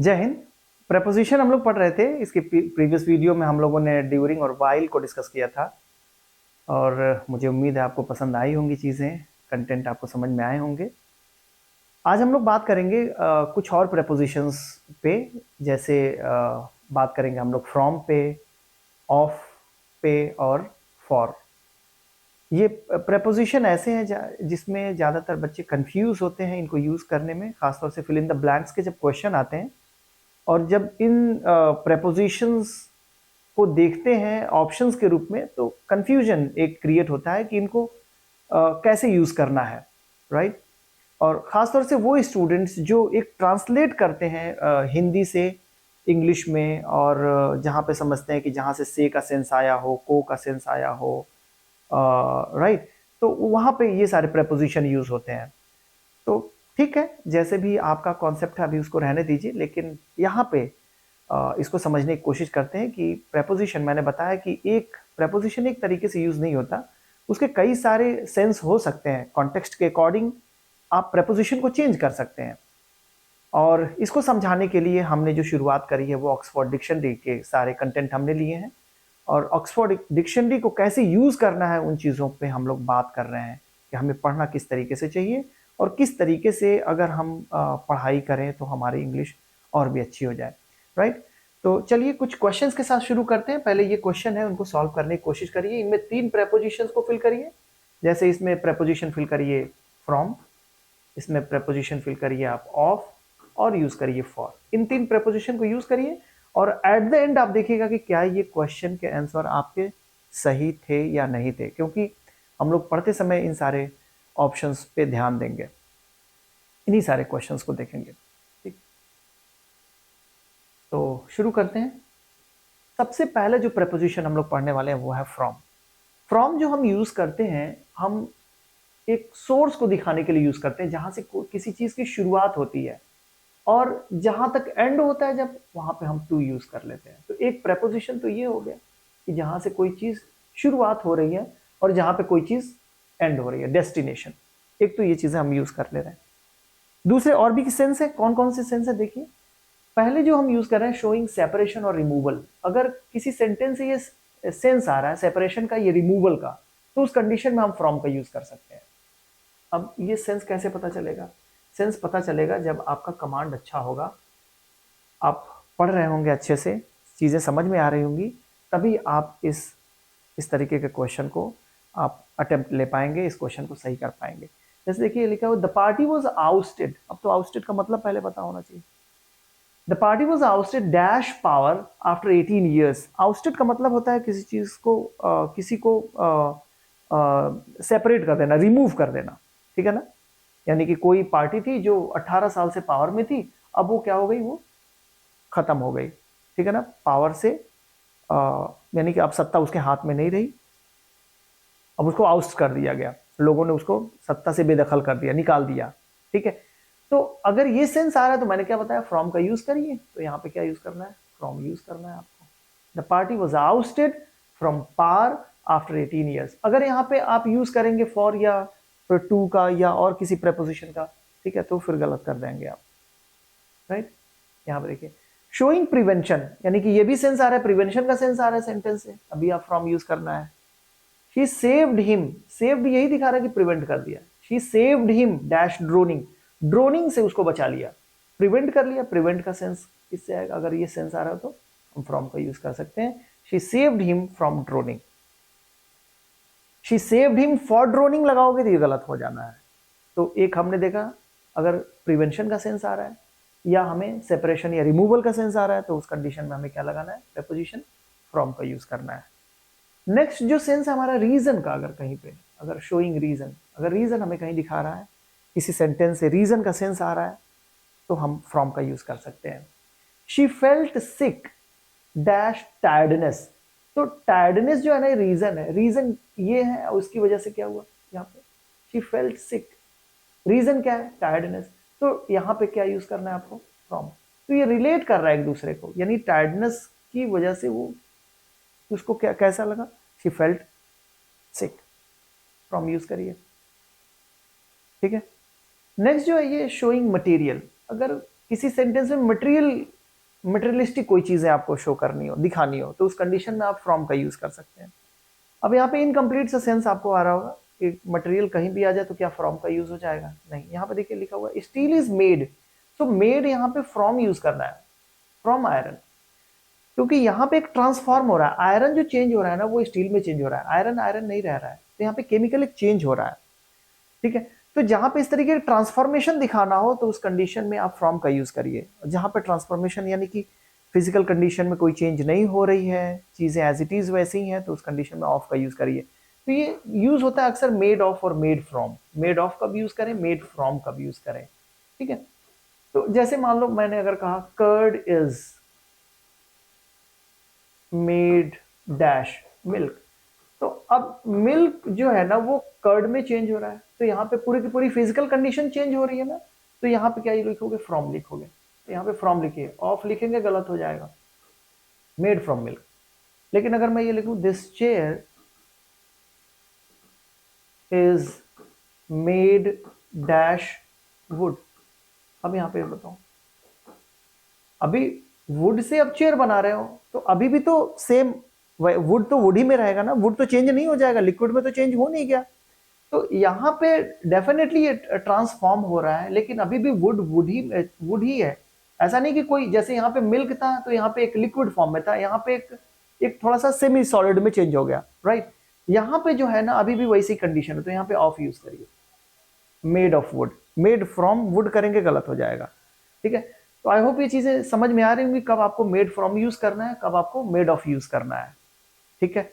जय हिंद। प्रेपोजिशन हम लोग पढ़ रहे थे। इसके प्रीवियस वीडियो में हम लोगों ने ड्यूरिंग और वाइल को डिस्कस किया था और मुझे उम्मीद है आपको पसंद आई होंगी चीज़ें, कंटेंट आपको समझ में आए होंगे। आज हम लोग बात करेंगे कुछ और प्रेपोजिशंस पे, जैसे बात करेंगे हम लोग फ्रॉम पे, ऑफ पे और फॉर। ये प्रेपोजिशन ऐसे हैं जिसमें ज़्यादातर बच्चे कंफ्यूज होते हैं इनको यूज़ करने में, खासतौर से फिल इन द ब्लैंक्स के जब क्वेश्चन आते हैं और जब इन प्रेपोजिशंस को देखते हैं ऑप्शंस के रूप में तो कंफ्यूजन एक क्रिएट होता है कि इनको कैसे यूज करना है, राइट। और खासतौर से वो स्टूडेंट्स जो एक ट्रांसलेट करते हैं हिंदी से इंग्लिश में, और जहाँ पे समझते हैं कि जहाँ से का सेंस आया हो, को का सेंस आया हो, राइट, तो वहाँ पे ये सारे प्रेपोजिशन यूज होते हैं। तो ठीक है, जैसे भी आपका कॉन्सेप्ट है अभी उसको रहने दीजिए, लेकिन यहाँ पे इसको समझने की कोशिश करते हैं कि प्रेपोजिशन, मैंने बताया कि एक प्रेपोजिशन एक तरीके से यूज नहीं होता, उसके कई सारे सेंस हो सकते हैं। कॉन्टेक्स्ट के अकॉर्डिंग आप प्रेपोजिशन को चेंज कर सकते हैं। और इसको समझाने के लिए हमने जो शुरुआत करी है वो ऑक्सफोर्ड डिक्शनरी के सारे कंटेंट हमने लिए हैं, और ऑक्सफोर्ड डिक्शनरी को कैसे यूज करना है उन चीज़ों पे हम लोग बात कर रहे हैं कि हमें पढ़ना किस तरीके से चाहिए और किस तरीके से अगर हम पढ़ाई करें तो हमारी इंग्लिश और भी अच्छी हो जाए, राइट। तो चलिए कुछ क्वेश्चंस के साथ शुरू करते हैं। पहले ये क्वेश्चन है उनको सॉल्व करने की कोशिश करिए। इनमें 3 प्रेपोजिशंस को फिल करिए। जैसे इसमें प्रेपोजिशन फिल करिए फ्रॉम, इसमें प्रेपोजिशन फिल करिए आप ऑफ, और यूज करिए फॉर। इन 3 प्रेपोजिशन को यूज करिए और एट द एंड आप देखिएगा कि क्या ये क्वेश्चन के आंसर आपके सही थे या नहीं थे, क्योंकि हम लोग पढ़ते समय इन सारे ऑप्शंस पे ध्यान देंगे, इन्हीं सारे क्वेश्चंस को देखेंगे। ठीक, तो शुरू करते हैं। सबसे पहले जो प्रेपोजिशन हम लोग पढ़ने वाले हैं वो है फ्रॉम। फ्रॉम जो हम यूज करते हैं, हम एक सोर्स को दिखाने के लिए यूज करते हैं, जहां से किसी चीज की शुरुआत होती है और जहां तक एंड होता है जब, वहां पे हम टू यूज कर लेते हैं। तो एक प्रेपोजिशन तो ये हो गया कि जहां से कोई चीज शुरुआत हो रही है और जहां पे कोई चीज एंड हो रही है, डेस्टिनेशन। एक तो ये चीजें हम यूज कर ले रहे हैं। दूसरे और भी सेंस है। कौन कौन से सेंस है देखिए। पहले जो हम यूज कर रहे हैं, शोइंग सेपरेशन और रिमूवल। अगर किसी सेंटेंस से ये सेंस आ रहा है सेपरेशन का, ये रिमूवल का, तो उस कंडीशन में हम फ्रॉम का यूज कर सकते हैं। अब ये सेंस कैसे पता चलेगा? सेंस पता चलेगा जब आपका कमांड अच्छा होगा, आप पढ़ रहे होंगे अच्छे से, चीजें समझ में आ रही होंगी, तभी आप इस तरीके के क्वेश्चन को आप अटेम्प्ट ले पाएंगे, इस क्वेश्चन को सही कर पाएंगे। जैसे देखिए लिखा हुआ द पार्टी वॉज आउस्टेड। अब तो आउस्टेड का मतलब पहले पता होना चाहिए। The party was ousted dash power after 18 years. Ousted का मतलब होता है किसी चीज को किसी को सेपरेट कर देना, रिमूव कर देना, ठीक है ना। यानी कि कोई पार्टी थी जो 18 साल से पावर में थी, अब वो क्या हो गई, वो खत्म हो गई, ठीक है ना, पावर से, यानी कि अब सत्ता उसके हाथ में नहीं रही, अब उसको आउस्ट कर दिया गया, लोगों ने उसको सत्ता से बेदखल कर दिया, निकाल दिया, ठीक है। तो अगर ये सेंस आ रहा है तो मैंने क्या बताया, फ्रॉम का यूज करिए। तो यहाँ पे क्या यूज करना है, फ्रॉम यूज करना है आपको। The party was ousted from power after 18 years. अगर यहाँ पे आप यूज करेंगे फॉर या फिर टू का या और किसी प्रेपोजिशन का, ठीक है, तो फिर गलत कर देंगे आप, राइट। यहाँ पे देखिए शोइंग प्रिवेंशन, यानी कि ये भी सेंस आ रहा है, प्रिवेंशन का सेंस आ रहा है सेंटेंस से, अभी आप फ्रॉम यूज करना है। शी सेव्ड हिम, सेव्ड यही दिखा रहा है कि प्रिवेंट कर दिया। She saved him dash droning, droning से उसको बचा लिया, प्रिवेंट कर लिया। प्रिवेंट का सेंस किससे आएगा? अगर ये सेंस आ रहा है तो हम फ्रॉम का यूज कर सकते हैं। She saved him from droning. She saved him for droning लगाओगे तो ये गलत हो जाना है। तो एक हमने देखा, अगर प्रिवेंशन का सेंस आ रहा है या हमें सेपरेशन या रिमूवल का सेंस आ रहा है, तो उस कंडीशन में हमें क्या लगाना है, प्रीपोजिशन फ्रॉम का यूज करना है। नेक्स्ट जो सेंस है हमारा रीजन का, अगर कहीं पे, अगर शोइंग रीजन, अगर रीजन हमें कहीं दिखा रहा है, किसी सेंटेंस से रीजन का सेंस आ रहा है, तो हम फ्रॉम का यूज कर सकते हैं। She felt sick dash tiredness. तो टायर्डनेस जो है ना, रीजन है, रीजन ये है, उसकी वजह से क्या हुआ यहाँ पे, शी फेल्ट सिक, रीजन क्या है, टायर्डनेस। तो यहाँ पे क्या यूज करना है आपको, फ्रॉम। तो ये रिलेट कर रहा है एक दूसरे को, यानी टायर्डनेस की वजह से वो, उसको क्या कैसा लगा, she felt sick, from use करिए, ठीक है। नेक्स्ट जो है ये शोइंग मटेरियल। अगर किसी सेंटेंस में मटेरियलिस्टिक कोई चीजें आपको शो करनी हो, दिखानी हो, तो उस कंडीशन में आप फ्रॉम का यूज कर सकते हैं। अब यहाँ पे इनकम्प्लीट सा सेंस आपको आ रहा होगा कि मटेरियल कहीं भी आ जाए तो क्या फ्रॉम का यूज हो जाएगा? नहीं, यहाँ पे देखिए लिखा हुआ स्टील इज मेड, तो मेड यहाँ पे फ्रॉम यूज करना है, फ्रॉम आयरन, क्योंकि यहाँ पे एक ट्रांसफॉर्म हो रहा है। आयरन जो चेंज हो रहा है ना वो स्टील में चेंज हो रहा है, आयरन आयरन नहीं रह रहा है, तो यहाँ पे केमिकल एक चेंज हो रहा है। ठीक है, तो जहां पे इस तरीके का ट्रांसफॉर्मेशन दिखाना हो तो उस कंडीशन में आप फ्रॉम का यूज करिए। जहां पे ट्रांसफॉर्मेशन यानी कि फिजिकल कंडीशन में कोई चेंज नहीं हो रही है, चीजें एज इट इज वैसी ही हैं, तो उस कंडीशन में ऑफ का यूज करिए। तो ये यूज होता है अक्सर मेड ऑफ और मेड फ्रॉम। मेड ऑफ का भी यूज करें, मेड फ्रॉम का भी यूज करें। ठीक है, तो जैसे मान लो मैंने अगर कहा curd is made dash milk, तो अब मिल्क जो है ना वो कर्ड में चेंज हो रहा है, तो यहाँ पे पूरी की पूरी फिजिकल कंडीशन चेंज हो रही है ना, तो यहाँ पे क्या लिखोगे? फ्रॉम लिखोगे। तो यहाँ पे फ्रॉम लिखिए, ऑफ लिखेंगे गलत हो जाएगा, मेड फ्रॉम मिल्क। लेकिन अगर मैं ये लिखूं this chair is made dash would, अब यहाँ पे बताओ, अभी वुड से अब चेयर बना रहे हो तो अभी भी तो सेम वुड तो वुड ही में रहेगा ना, वुड तो चेंज नहीं हो जाएगा, लिक्विड में तो चेंज हो नहीं गया। तो यहाँ पे डेफिनेटली ये ट्रांसफॉर्म हो रहा है, लेकिन अभी भी वुड ही है। ऐसा नहीं कि कोई, जैसे यहाँ पे मिल्क था तो यहाँ पे एक लिक्विड फॉर्म में था, यहाँ पे एक थोड़ा सा सेमी सॉलिड में चेंज हो गया, राइट। यहाँ पे जो है ना अभी भी वैसी कंडीशन है, तो यहाँ पे ऑफ यूज करिए, made of would. Made from would करेंगे गलत हो जाएगा। ठीक है, तो आई होप ये चीजें समझ में आ रही होंगी, कब आपको मेड फ्रॉम यूज करना है, कब आपको मेड ऑफ यूज करना है। ठीक है,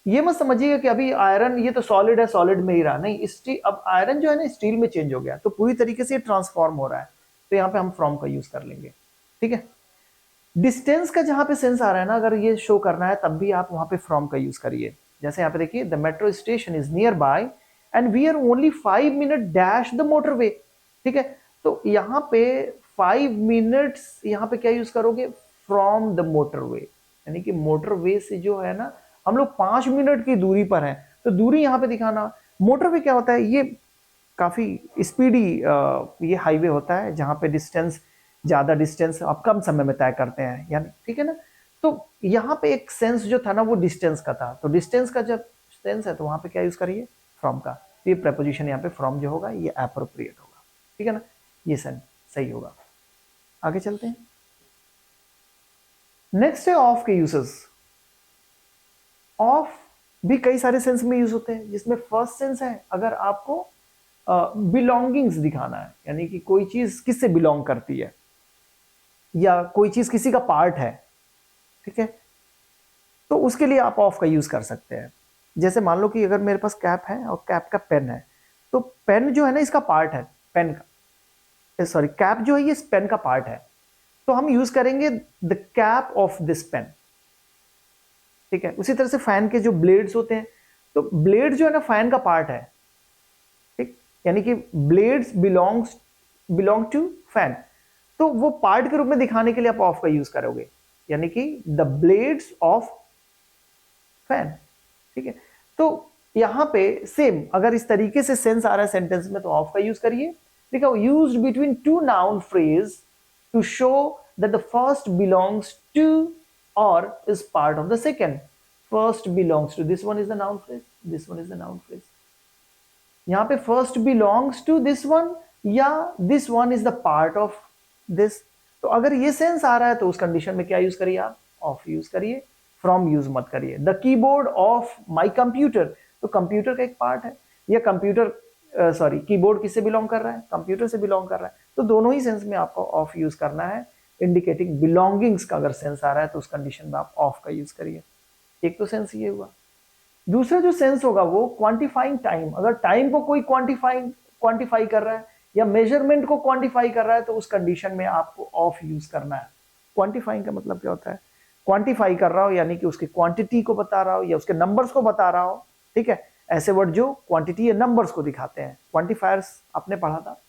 ये मत समझिएगा कि अभी आयरन ये तो सॉलिड है, सॉलिड में ही रहा, नहीं, स्टील, अब आयरन जो है ना स्टील में चेंज हो गया, तो पूरी तरीके से ट्रांसफॉर्म हो रहा है, तो यहाँ पे हम फ्रॉम का यूज कर लेंगे। ठीक है, डिस्टेंस का जहां पे सेंस आ रहा है ना, अगर ये शो करना है तब भी आप वहां पे फ्रॉम का यूज करिए। जैसे यहाँ पे देखिए, the metro station is nearby and we are only 5 minute dash the motorway. ठीक है, तो यहाँ पे 5 मिनट्स, यहाँ पे क्या यूज करोगे? फ्रॉम द मोटरवे, यानी कि मोटरवे से जो है ना हम लोग 5 मिनट की दूरी पर हैं, तो दूरी यहाँ पे दिखाना। मोटरवे क्या होता है? ये काफी स्पीडी ये हाईवे होता है जहां पे डिस्टेंस, ज्यादा डिस्टेंस आप कम समय में तय करते हैं, यानी ठीक है ना। तो यहाँ पे एक सेंस जो था ना वो डिस्टेंस का था, तो डिस्टेंस का जब सेंस है तो वहां पे क्या यूज करिए? फ्रॉम का। तो ये प्रपोजिशन यहाँ पे फ्रॉम जो होगा ये एप्रोप्रिएट होगा। ठीक है ना, ये सेंस सही होगा। आगे चलते हैं, नेक्स्ट है ऑफ के यूजेस। ऑफ भी कई सारे सेंस में यूज होते हैं, जिसमें फर्स्ट सेंस है अगर आपको बिलोंगिंग्स दिखाना है, यानी कि कोई चीज किससे बिलोंग करती है या कोई चीज किसी का पार्ट है। ठीक है, तो उसके लिए आप ऑफ का यूज कर सकते हैं। जैसे मान लो कि अगर मेरे पास कैप है और कैप का पेन है, तो पेन जो है ना इसका पार्ट है, पेन का, सॉरी कैप जो है ये पेन का पार्ट है, तो हम यूज करेंगे the cap of this pen. ठीक है, उसी तरह से फैन के जो ब्लेड्स होते हैं, तो ब्लेड जो है ना फैन का पार्ट है, ठीक, यानी कि ब्लेड्स बिलोंग टू फैन, तो वो पार्ट के रूप में दिखाने के लिए आप ऑफ का यूज करोगे, यानी कि द ब्लेड्स ऑफ फैन। ठीक है, तो यहां पे सेम अगर इस तरीके से सेंस आ रहा है सेंटेंस में तो ऑफ का यूज करिए। देखो, used between two noun phrase to show that the first belongs to or is part of the second. First belongs to, this one is the noun phrase, this one is the noun phrase. यहाँ पे first belongs to this one या this one is the part of this, तो अगर ये sense आ रहा है तो उस कंडीशन में क्या यूज करिए आप? ऑफ यूज करिए, फ्रॉम यूज मत करिए। The keyboard of my computer, तो कंप्यूटर का एक पार्ट है, या कंप्यूटर सॉरी कीबोर्ड किससे बिलोंग कर रहा है? कंप्यूटर से बिलोंग कर रहा है, तो दोनों ही सेंस में आपको ऑफ यूज करना है। इंडिकेटिंग बिलोंगिंग्स का अगर सेंस आ रहा है तो उस कंडीशन में आप ऑफ का यूज करिए। एक तो सेंस ये हुआ। दूसरा जो सेंस होगा वो क्वांटिफाइंग टाइम, अगर टाइम को कोई क्वांटिफाई कर रहा है या मेजरमेंट को क्वांटिफाई कर रहा है तो उस कंडीशन में आपको ऑफ यूज करना है। क्वांटिफाइंग का मतलब क्या होता है? क्वांटिफाई कर रहा हो यानी कि उसकी क्वांटिटी को बता रहा हो या उसके नंबर्स को बता रहा हो। ठीक है, ऐसे वर्ड जो क्वांटिटी या नंबर्स को दिखाते हैं, क्वांटिफायर्स आपने पढ़ा था,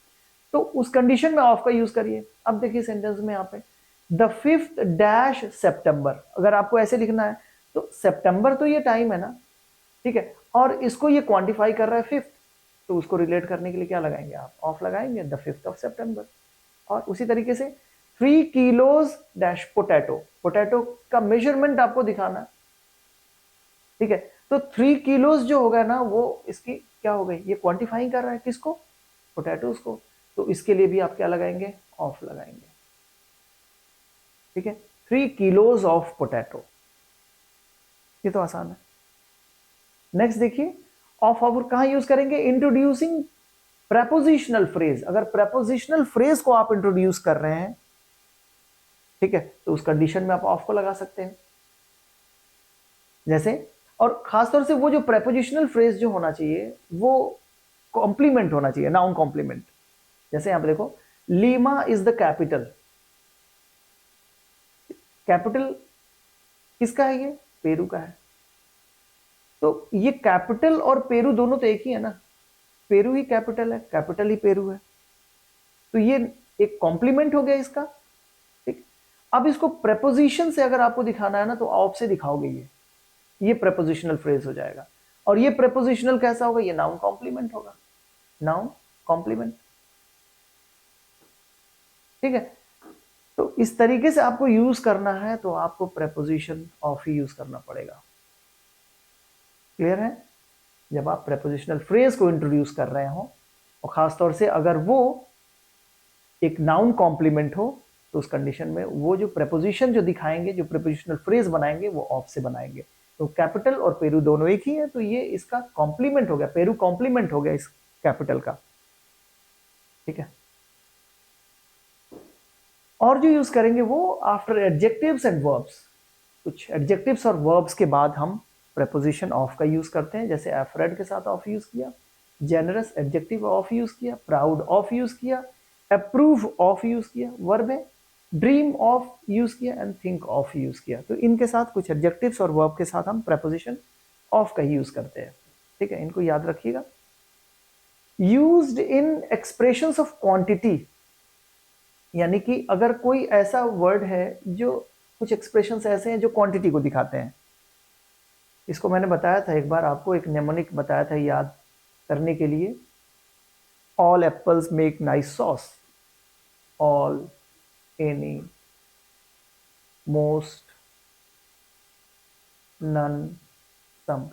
तो उस कंडीशन में ऑफ का यूज करिए। अब देखिए सेंटेंस में यहाँ पे द 5th डैश सितंबर, अगर आपको ऐसे लिखना है तो सितंबर तो ये टाइम है ना, ठीक है, और इसको ये क्वांटिफाई कर रहा है 5th, तो उसको रिलेट करने के लिए क्या लगाएंगे आप? ऑफ लगाएंगे, द 5th ऑफ सितंबर। और उसी तरीके से 3 किलोज डैश पोटैटो, पोटैटो का मेजरमेंट आपको दिखाना है, ठीक है। तो 3 किलोज जो होगा ना वो इसकी क्या हो गई, ये क्वांटिफाइंग कर रहा है किसको, पोटैटोज को, तो इसके लिए भी आप क्या लगाएंगे, ऑफ लगाएंगे, ठीक है। 3 किलोज ऑफ पोटैटो, ये तो आसान है। नेक्स्ट देखिए, ऑफ ऑफ कहां यूज करेंगे, इंट्रोड्यूसिंग प्रेपोजिशनल फ्रेज, अगर प्रेपोजिशनल फ्रेज को आप इंट्रोड्यूस कर रहे हैं, ठीक है, तो उस कंडीशन में आप ऑफ को लगा सकते हैं। जैसे, और खासतौर से वो जो प्रेपोजिशनल फ्रेज जो होना चाहिए वो कॉम्प्लीमेंट होना चाहिए, नाउन कॉम्प्लीमेंट। जैसे यहां पे देखो, Lima is the capital, capital किसका है, ये पेरू का है। तो ये कैपिटल और पेरू दोनों तो एक ही है ना, पेरू ही कैपिटल है, कैपिटल ही पेरू है, तो ये एक कॉम्प्लीमेंट हो गया इसका, ठीक। अब इसको प्रेपोजिशन से अगर आपको दिखाना है ना तो ऑफ से दिखाओगे, ये प्रेपोजिशनल फ्रेज हो जाएगा। और ये प्रेपोजिशनल कैसा होगा, ये नाउन कॉम्प्लीमेंट होगा, नाउन कॉम्प्लीमेंट, ठीक है। तो इस तरीके से आपको यूज करना है तो आपको प्रेपोजिशन ऑफ ही यूज करना पड़ेगा। क्लियर है, जब आप प्रेपोजिशनल फ्रेज को इंट्रोड्यूस कर रहे हो और खासतौर से अगर वो एक नाउन कॉम्प्लीमेंट हो तो उस कंडीशन में वो जो प्रेपोजिशन जो दिखाएंगे, जो प्रेपोजिशनल फ्रेज बनाएंगे वो ऑफ से बनाएंगे। तो कैपिटल और पेरू दोनों एक ही है, तो ये इसका कॉम्प्लीमेंट हो गया, पेरू कॉम्प्लीमेंट हो गया इस कैपिटल का, ठीक है। और जो यूज करेंगे वो आफ्टर एडजेक्टिव्स एंड वर्ब्स, कुछ एडजेक्टिव्स और वर्ब्स के बाद हम प्रेपोजिशन ऑफ का यूज करते हैं। जैसे एफ्रेड के साथ ऑफ यूज किया, जेनरस एडजेक्टिव ऑफ यूज किया, प्राउड ऑफ यूज किया, अप्रूव ऑफ यूज किया, वर्ब है, ड्रीम ऑफ यूज किया एंड थिंक ऑफ यूज किया। तो इनके साथ कुछ एडजेक्टिव्स और वर्ब के साथ हम प्रेपोजिशन ऑफ का यूज करते हैं, ठीक है, इनको याद रखिएगा। Used in expressions of quantity, यानी कि अगर कोई ऐसा वर्ड है जो, कुछ एक्सप्रेशंस ऐसे हैं जो क्वांटिटी को दिखाते हैं। इसको मैंने बताया था एक बार आपको, एक नेमोनिक बताया था याद करने के लिए, all apples make nice sauce, all, any, most, none, some,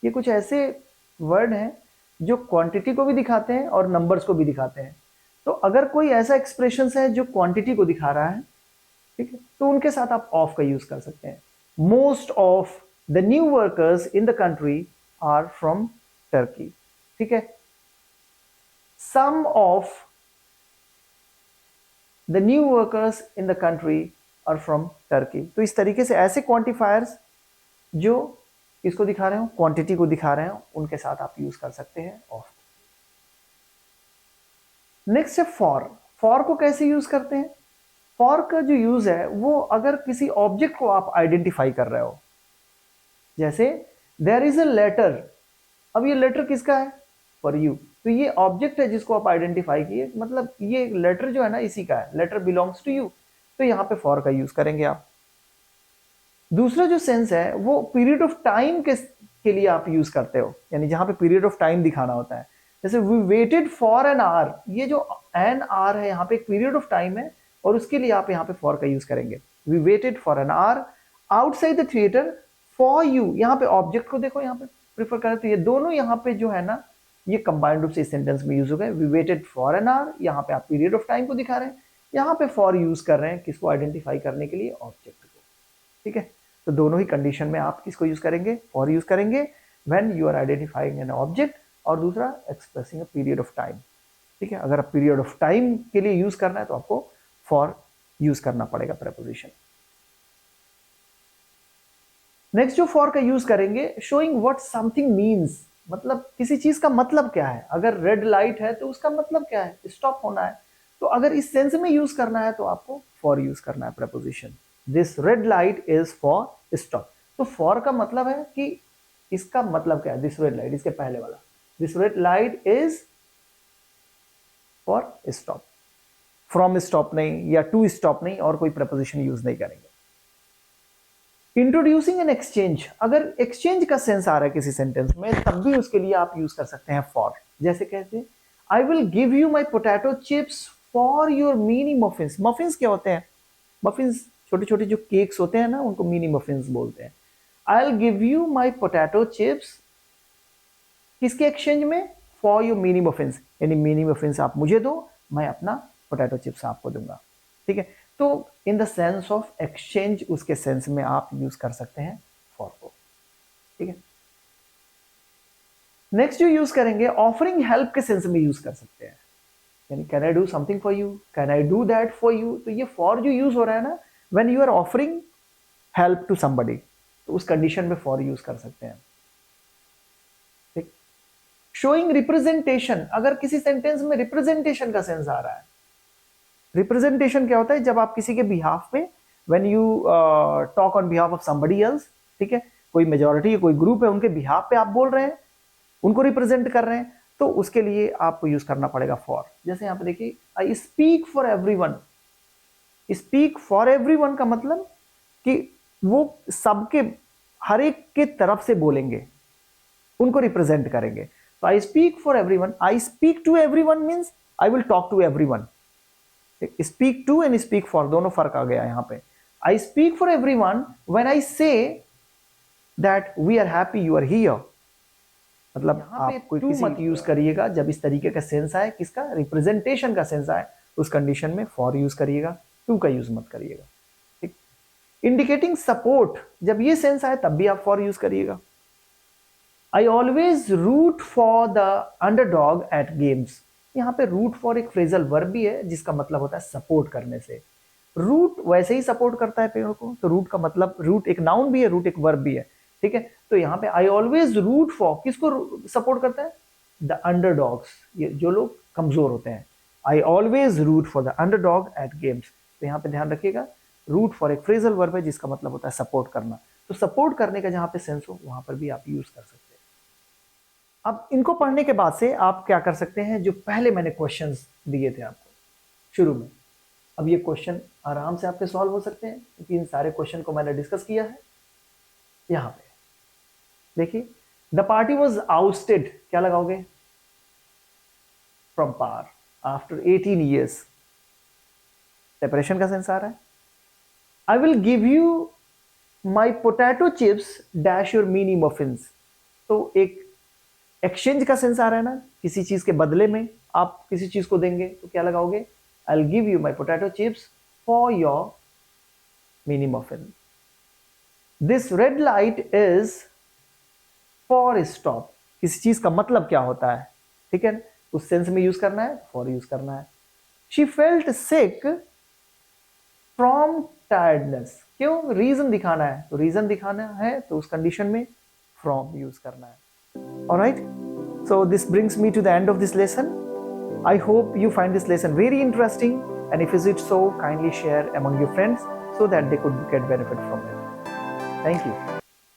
ये कुछ ऐसे वर्ड हैं जो क्वांटिटी को भी दिखाते हैं और नंबर्स को भी दिखाते हैं। तो अगर कोई ऐसा एक्सप्रेशन है जो क्वांटिटी को दिखा रहा है, ठीक है, तो उनके साथ आप ऑफ का यूज कर सकते हैं। Most of the new workers in the country are from Turkey, ठीक है। Some of the new workers in the country are from Turkey. तो इस तरीके से ऐसे क्वांटिफायर्स जो इसको दिखा रहे हो, क्वांटिटी को दिखा रहे हो, उनके साथ आप यूज कर सकते हैं ऑफ। नेक्स्ट है फॉर। फॉर को कैसे यूज करते हैं, फॉर का जो यूज है वो अगर किसी ऑब्जेक्ट को आप आइडेंटिफाई कर रहे हो, जैसे देयर इज अ लेटर, अब ये लेटर किसका है, फॉर यू, तो ये ऑब्जेक्ट है जिसको आप आइडेंटिफाई किए, मतलब ये लेटर जो है ना इसी का है, लेटर बिलोंग्स टू यू, तो यहां पे फॉर का यूज करेंगे आप। दूसरा जो सेंस है वो पीरियड ऑफ टाइम के लिए आप यूज करते हो, यानी जहां पे पीरियड ऑफ टाइम दिखाना होता है। जैसे we waited for an hour, ये जो एन आवर है यहाँ पे एक पीरियड ऑफ टाइम है और उसके लिए आप यहाँ पे फॉर का यूज करेंगे। We waited for an hour outside the theatre for you, यहाँ पे ऑब्जेक्ट को देखो, यहाँ पे प्रिफर करें तो ये दोनों यहाँ पे जो है ना ये कंबाइंड रूप से इस सेंटेंस में यूज हो गए। We waited for an hour, यहाँ पे आप पीरियड ऑफ टाइम को दिखा रहे हैं, यहाँ पे फॉर यूज कर रहे हैं किसको आइडेंटिफाई करने के लिए, ऑब्जेक्ट को, ठीक है। तो दोनों ही कंडीशन में आप किसको यूज करेंगे, फॉर यूज करेंगे when you are identifying an object, और दूसरा expressing a period of time, ठीक है। अगर आप पीरियड ऑफ टाइम के लिए यूज करना है तो आपको फॉर यूज करना पड़ेगा प्रेपोजिशन। नेक्स्ट जो फॉर का यूज करेंगे, शोइंग व्हाट समथिंग मीन्स, मतलब किसी चीज का मतलब क्या है। अगर रेड लाइट है तो उसका मतलब क्या है, स्टॉप होना है, तो अगर इस सेंस में यूज करना है तो आपको फॉर यूज करना है preposition. This red light is for stop, तो फॉर का मतलब है कि इसका मतलब क्या है, दिस रेड लाइट, इसके पहले वाला, this red light is for stop, from stop नहीं या टू स्टॉप नहीं, और कोई प्रेपोजिशन यूज नहीं करेंगे। इंट्रोड्यूसिंग एन एक्सचेंज, अगर एक्सचेंज का सेंस आ रहा है किसी सेंटेंस में तब भी उसके लिए आप यूज कर सकते हैं फॉर। जैसे कहते हैं I will give you my potato chips for your mini muffins. Muffins क्या होते हैं? मफिन्स छोटे छोटे जो केक्स होते हैं ना, उनको मिनी मफिन्स बोलते हैं। I will give you my potato chips, किसके एक्सचेंज में? फॉर योर मिनी मफिन्स, यानी मिनी मफिन्स आप मुझे दो, मैं अपना पोटैटो चिप्स आपको दूंगा। ठीक है, तो in the sense of exchange, उसके सेंस में आप यूज कर सकते हैं फॉर को। ठीक है, नेक्स्ट जो यूज करेंगे, ऑफरिंग हेल्प के सेंस में यूज कर सकते हैं, यानी can I do something for you, can I do that for you. तो ये फॉर जो यूज हो रहा है ना, when you are offering help to somebody, तो उस कंडीशन में फॉर यूज कर सकते हैं। ठीक, शोइंग रिप्रेजेंटेशन, अगर किसी सेंटेंस में रिप्रेजेंटेशन का सेंस आ रहा है, रिप्रेजेंटेशन क्या होता है? जब आप किसी के बिहाफ पे, when you talk on behalf of somebody else, ठीक है, कोई मेजॉरिटी है, कोई ग्रुप है, उनके बिहाफ पे आप बोल रहे हैं, उनको रिप्रेजेंट कर रहे हैं, तो उसके लिए आपको यूज करना पड़ेगा फॉर। जैसे यहां पे देखिए, आई speak for everyone. Speak for everyone का मतलब कि वो सबके, हर एक के तरफ से बोलेंगे, उनको रिप्रेजेंट करेंगे। तो I speak for everyone, I speak to everyone means I will talk to everyone. Speak to and speak for दोनों फर्क आ गया यहां पे। I speak for everyone when I say that we are happy you are here. मतलब आप कोई to मत यूज करिएगा जब इस तरीके का सेंस आए, किसका? रिप्रेजेंटेशन का सेंस आए, उस कंडीशन में फॉर यूज करिएगा, टू का यूज मत करिएगा। ठीक, इंडिकेटिंग सपोर्ट, जब ये सेंस आए तब भी आप फॉर यूज करिएगा। I always root for the underdog at games. यहाँ पे रूट फॉर एक फ्रेजल वर्ब भी है, जिसका मतलब होता है सपोर्ट करने से। रूट वैसे ही सपोर्ट करता है पेड़ को, तो रूट का मतलब, रूट एक नाउन भी है, रूट एक वर्ब भी है। ठीक है, तो यहाँ पे आई ऑलवेज रूट फॉर, किसको सपोर्ट करता है? द अंडरडॉग्स, ये जो लोग कमजोर होते हैं। I always root for the underdog at games. तो यहाँ पे ध्यान रखिएगा, रूट फॉर एक फ्रेजल वर्ब है, जिसका मतलब होता है सपोर्ट करना। तो सपोर्ट करने का जहां पे सेंस हो, वहां पर भी आप यूज कर सकते हैं। अब इनको पढ़ने के बाद से आप क्या कर सकते हैं, जो पहले मैंने क्वेश्चंस दिए थे आपको शुरू में, अब ये क्वेश्चन आराम से आपके सॉल्व हो सकते हैं, क्योंकि इन सारे क्वेश्चन को मैंने डिस्कस किया है। यहां पे देखिए, द पार्टी वॉज आउस्टेड, क्या लगाओगे? From power after 18 years, separation का सेंस आ रहा है। I will give you my potato chips dash your mini muffins, तो एक एक्सचेंज का सेंस आ रहा है ना, किसी चीज के बदले में आप किसी चीज को देंगे, तो क्या लगाओगे? I will give you my potato chips for your mini muffin. This red light is for stop, किसी चीज का मतलब क्या होता है? ठीक है, उस सेंस में यूज करना है, फॉर यूज करना है। She felt sick from tiredness, क्यों? रीजन दिखाना है, तो रीजन दिखाना है तो उस कंडीशन में फ्रॉम यूज करना है। Alright, so this brings me to the end of this lesson. I hope you find this lesson very interesting, and if is it so, kindly share among your friends so that they could get benefit from it. Thank you.